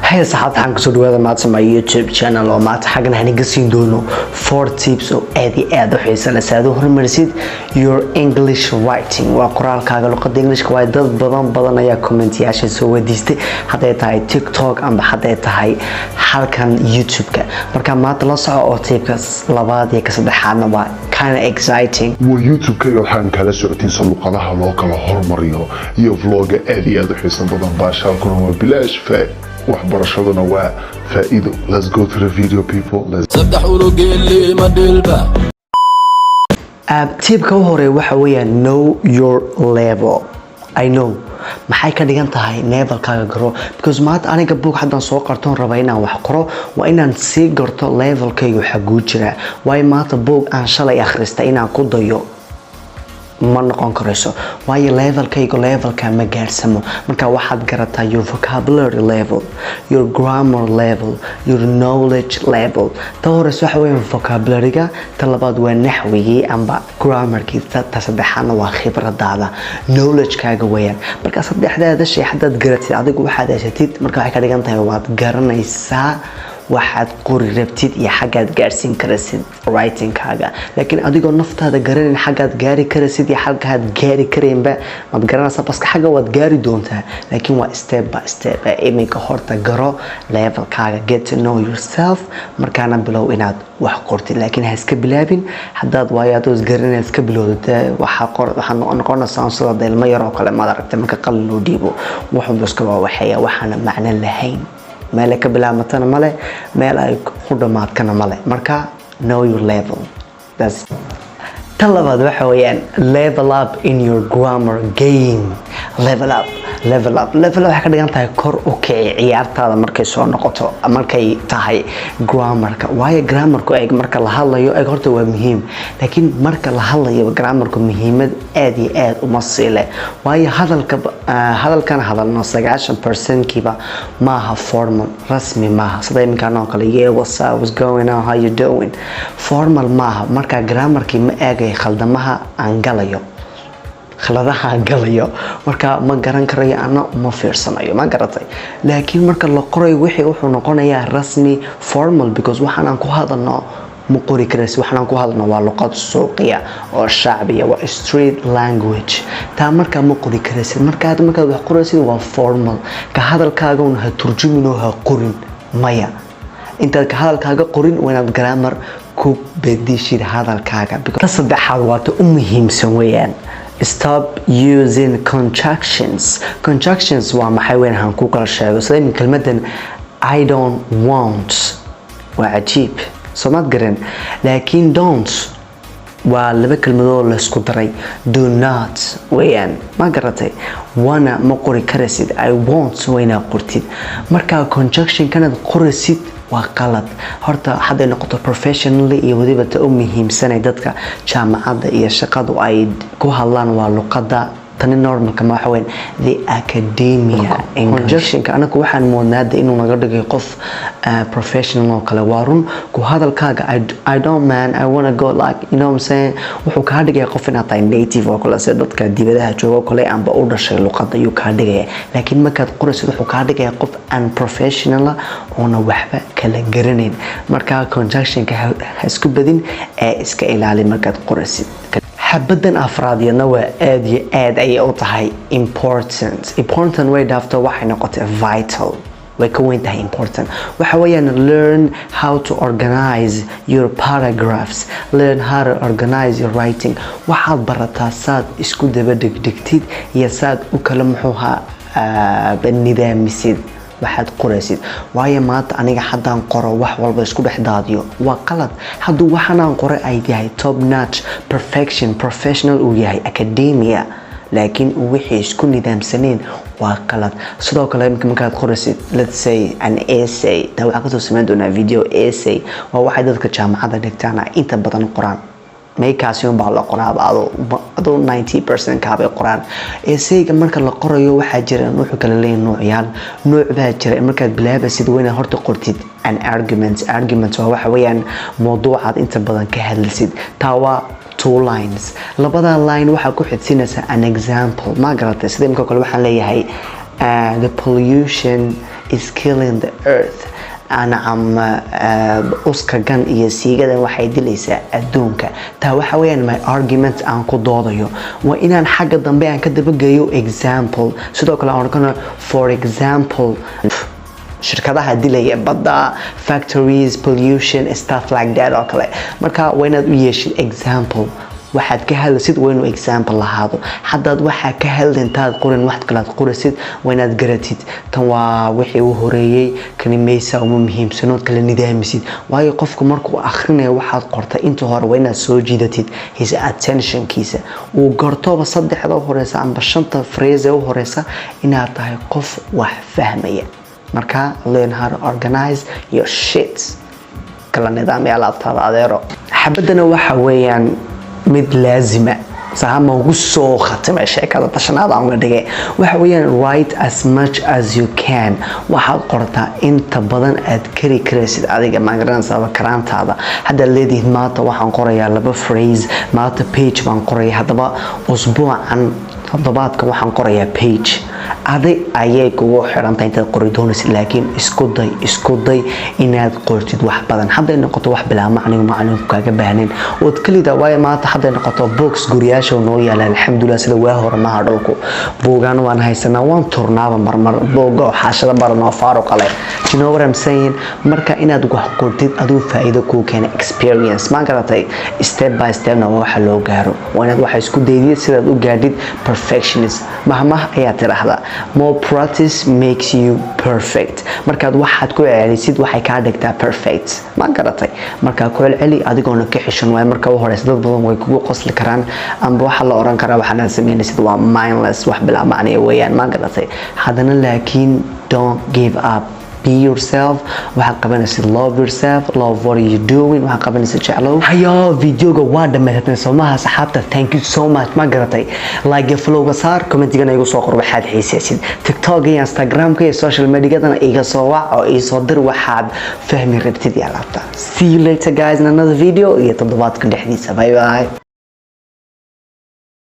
Hey saxaabta waxaan kusoo dhawaada maanta my YouTube channel oo maanta xaggan haniga siin doono 4 tips oo aad u xiiso leh saad u horumarisid your English writing waa qoraalkaaga luqadda Englishka waa dad badan ayaa comment-yaasha soo wadiistay haday tahay TikTok amba haday tahay halkan YouTube-ka marka maanta la soco oo tipkaas labaad iyo ka saddexaadna waa kind of exciting YouTube-ka waxaan kala socotiin luqadaha loo kala hormariyo iyo vlog aad u xiiso badan baashaalkuna waa bilaash waxbarashaduna waa faa'iido. Let's go to the video people. Tibka hore waxa weeyaan know your level. I know maxay ka dhigan tahay levelkaaga garo because maanta aniga book haddaan soo qartoon raba inaan wax qoro waa inaan sii garto levelkayga waxa guud jira waayo maanta book aan shalay akhristay inaan ku dayo ma noqon karayso waayo levelka ma gaarsamo marka waxaad garataa your vocabulary level, your grammar level, your knowledge level. ta horeysa waxa weeyaan vocabulary-ga ta labaad waa naxwigii amba grammarkii ta saddexaadna waa khibradaada knowledge-kaaga weeyaan marka saddexdaada shay haddaad garatid adigu waxaad haysatid marka waxay ka dhigan tahay waad garanaysaa waxaad qori rabtid iyo xagaad gaarsiin karaysid writing-kaaga laakiin adigoo naftaada garanin xagaad gaari karaysid iyo xagaad gaari kareenba maad garanaysaa baska xagga waad gaari doontaa laakiin waa step by step iminka horta garo levelkaaga get to know yourself markaana bilow inaad wax qortid laakiin ha iska bilaabin haddaad waayo adoo isgaranaya iska bilowdata waxaa noqonaysaa sida ilmo yar oo kale maad aragtay marka qalin loo dhiibo wuxuu iska waxaya waxaana macno lahayn meel ka bilaamatana male meel ay ku dhamaadkana male marka know your level. That's tan labaad waxa weeyaan level up in your grammar game. level up waxa ka dhigan tahay kor u kici ciyaartaada markay soo noqoto markay tahay grammarka waayo grammarku ay marka la hadlayo ay horta waa muhiim laakiin marka la hadlayo grammarku muhiimad aad iyo aad uma siile waayo hadalkan hadalno 90% kiiba maaha formal rasmi maaha sida iminkaan oo kale yeah what's up what's going on how you doing formal maaha marka grammarkii ma eegay khaldamaha aan galayo marka ma garan karayo ana uma fiirsanayo ma garatay laakiin marka la qorayo wuxuu noqonayaa rasmi formal because waxaan ku hadalno ma qori karaysid waxaan ku hadalno waa luqad suuqiya oo shacbiya waa street language taa marka ma qori karaysid markaad wax qoraysid waa formal ka hadalkaaga ha turjumin oo ha qorin maya inta ka hadalkaaga qorin waa inaad grammar ku bedeshid hadalkaaga because saddexaad waa ta muhiimsan weeyaan stop using conjunctions waa maxay weyn aan ku kala sheego sida kelmadan I don't want waa cajiib soomad garan laakiin don't waa laba kelmadood la isku daray do not weeyaan ma garatay wana ma qori karaysid I want wayna qortid marka conjunction kanad qorisid waa qalad horta haday noqoto professionally iyo wadiba ta muhiimsanay dadka jaamacadda iyo shaqadu ay ku hadlaan waa luqadda tani normalka ma waxa weyn the academia conjunction anaku waxaan moodnaada inuu naga dhigay qof professional oo kale waa run ku hadalkaaga I don't man I want to go like you know what I'm saying wuxuu ka dhigay qof inaad tahay native oo kale sida dadka dibadaha jooga kale amba u dhashay luqadda uu ka dhigay laakiin markaad qoraysid wuxuu ka dhigay qof unprofessional oo na waxba kala garaneyn marka conjunction-ka ha isku badin ee iska ilaali markaad qoraysid xabadan afraadiyana waa aad iyo aad ay u tahay important way dhaafto waxay noqotay vital way ka weyn tahay important waxa weeyaan learn how to organize your paragraphs learn how to organize your writing waxaad barataa saad isku daba dhigtid iyo saad u kala muxuuha nidaamisid waxaad qoraysid waayo maanta aniga haddaan qoro wax walba isku dhex daadiyo waa qalad hadduu waxaan qoray ay yahay top notch perfection professional uu yahay academia laakiin wixii isku nidaamsaneen waa qalad sidoo kale markaad qoraysid let's say an essay waxaan kasoo sameyn doonaa video essay waa waxay dadka jaamacadda dhigtaan inta badan qoraan meekaasi baa la qoraaba adoo 90% ka bay qoraan essayga marka la qorayo waxa jira wuxuu kala leeyahay nooc baa jira markaad bilaabaysid wayna horta qortid an argument waa waxa weeyaan mowduucaad inta badan ka hadlaysid taa waa 2 lines labada line waxa ku xidsinaysa an example ma garatay sida imka kale waxaan leeyahay the pollution is killing the earth. uskagan iyo siigadan waxay dilaysaa adduunka. taa waxa weeyaan my argument aan ku doodayo waa inaan xagga dambe aan ka dabageeyo example. sidoo kale aan arkano for example shirkadaha dilaya badda, factories, pollution, stuff like that oo kale. marka waa inaad u yeeshid example. waxaad ka hadlaysid waa inuu example lahaado. haddaad waxaa ka hadlintaad qorin wax kale aad qorisid waa inaad garatid tan waa wixii uu horeeyay kalimaysa uma muhiimsanood kala nidaamisid. waayo qofku markuu akhrinayo waxaad qortay inta hore waa inaad soo jiidatid his attentionkiisa uu gartoba saddexda u horeysa amba shanta phrase u horeysa inaad tahay qof wax fahmaya. marka learn how to organize your shit. kala nidaam ee laabtaada adeero. xabadana waxa weeyaan mid laazima saama ugu soo khatimay sheekada tashanaad aan uga dhigay. waxa weeyaan write as much as you can. waxaad qortaa inta badan aad kari karaysid adiga magaranaysa karaantaada. hadda leedihid maanta waxaan qorayaa 2 phrase, maanta page baan qoraya. haddaba usbuucan toddobaadka waxaan qorayaa page. aday ayay kugu xirantahay intaad qori doonaysid, laakiin isku day inaad qortid wax badan. hadday noqoto wax bilaa macnigu kaaga baahnayn ood kalida waayo maanta hadday noqoto box guriyaasha noo yaala alxamdulillah sida waa hore maaha dhulku buugaan waan haysanaa waan turnaaba marmar booga xaashada baranoo faaruq leh. you know what I'm saying? marka inaad wax qortid aduu faa'iido ku keena experience ma garatay step by step na waxa loo gaaro. waa inaad wax isku daydid sidaad u gaadhid perfectionist. mahmah ayaa tiraahdaa more practice makes you perfect. markaad waxaad ku celisid waxay ka dhigtaa perfect ma garatay. marka ku celi adigoona ka xishan way marka u horeysa dad badan way kugu qosli karaan amba waxa la oran karaa waxaad sameynaysid waa mindless wax bilaa macne weeyaan ma garatay. hadana laakiin don't give up. be yourself. waxaad qabanaysid love yourself, love what you doing. waxaad qabanaysid jeclow. hayo videoga waa dhameeyay Soomaha saxaabta. thank you so much ma garatay. like iyo follow saar, comment-gana igu soo qor waxaad xiisaysid. TikTok iyo Instagram iyo social media-dana iga soo wac oo ii soo dir waxaad fahmi rabtid iyo laabta. see you later guys in another video iyo toddobaadka dhexdiisa. bye bye.